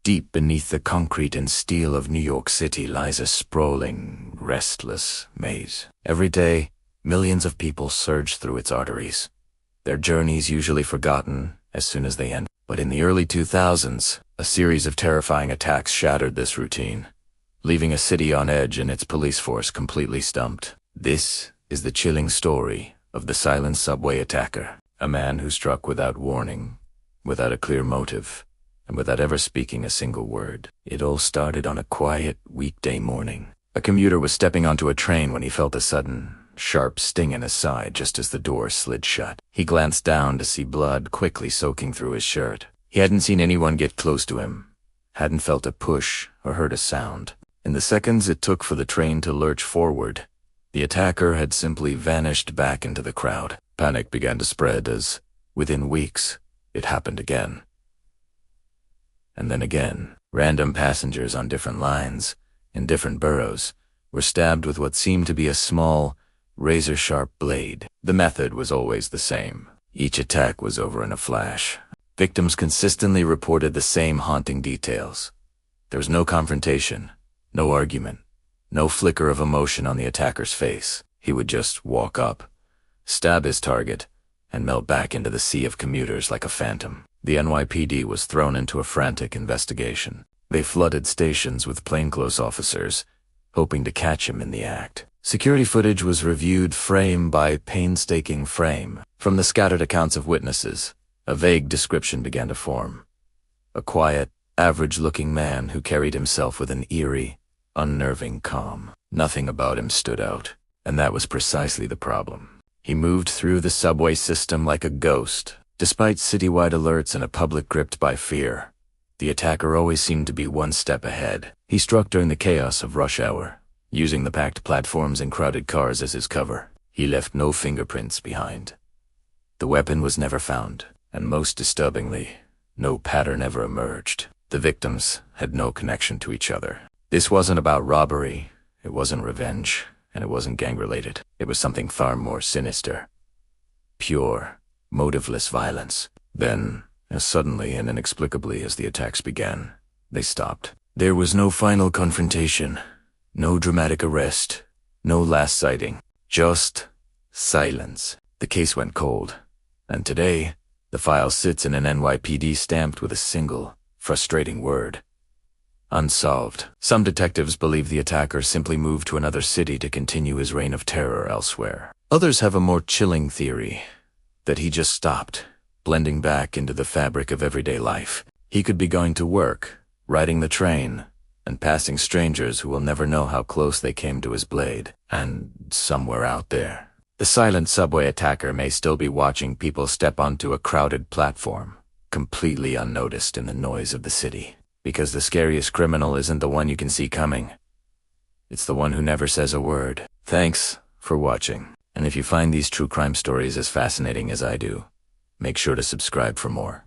Deep beneath the concrete and steel of New York City lies a sprawling, restless maze. Every day, millions of people surge through its arteries, their journeys usually forgotten as soon as they end. But in the early 2000s, a series of terrifying attacks shattered this routine, leaving a city on edge and its police force completely stumped. This is the chilling story of the silent subway attacker, a man who struck without warning, without a clear motive, and without ever speaking a single word. It all started on a quiet weekday morning. A commuter was stepping onto a train when he felt a sudden, sharp sting in his side just as the door slid shut. He glanced down to see blood quickly soaking through his shirt. He hadn't seen anyone get close to him, hadn't felt a push or heard a sound. In the seconds it took for the train to lurch forward, the attacker had simply vanished back into the crowd. Panic began to spread as, within weeks, it happened again. And then again, random passengers on different lines, in different boroughs, were stabbed with what seemed to be a small, razor-sharp blade. The method was always the same. Each attack was over in a flash. Victims consistently reported the same haunting details. There was no confrontation, no argument, no flicker of emotion on the attacker's face. He would just walk up, stab his target, and melt back into the sea of commuters like a phantom. The NYPD was thrown into a frantic investigation. They flooded stations with plainclothes officers, hoping to catch him in the act. Security footage was reviewed frame by painstaking frame. From the scattered accounts of witnesses, a vague description began to form. A quiet, average-looking man who carried himself with an eerie, unnerving calm. Nothing about him stood out, and that was precisely the problem. He moved through the subway system like a ghost. Despite citywide alerts and a public gripped by fear, the attacker always seemed to be one step ahead. He struck during the chaos of rush hour, using the packed platforms and crowded cars as his cover. He left no fingerprints behind. The weapon was never found, and most disturbingly, no pattern ever emerged. The victims had no connection to each other. This wasn't about robbery, it wasn't revenge, and it wasn't gang-related. It was something far more sinister. Pure, motiveless violence. Then, as suddenly and inexplicably as the attacks began, they stopped. There was no final confrontation, no dramatic arrest, no last sighting, just silence. The case went cold, and today, the file sits in an NYPD stamped with a single, frustrating word: unsolved. Some detectives believe the attacker simply moved to another city to continue his reign of terror elsewhere. Others have a more chilling theory, that he just stopped, blending back into the fabric of everyday life. He could be going to work, riding the train, and passing strangers who will never know how close they came to his blade. And somewhere out there, the silent subway attacker may still be watching people step onto a crowded platform, completely unnoticed in the noise of the city. Because the scariest criminal isn't the one you can see coming. It's the one who never says a word. Thanks for watching. And if you find these true crime stories as fascinating as I do, make sure to subscribe for more.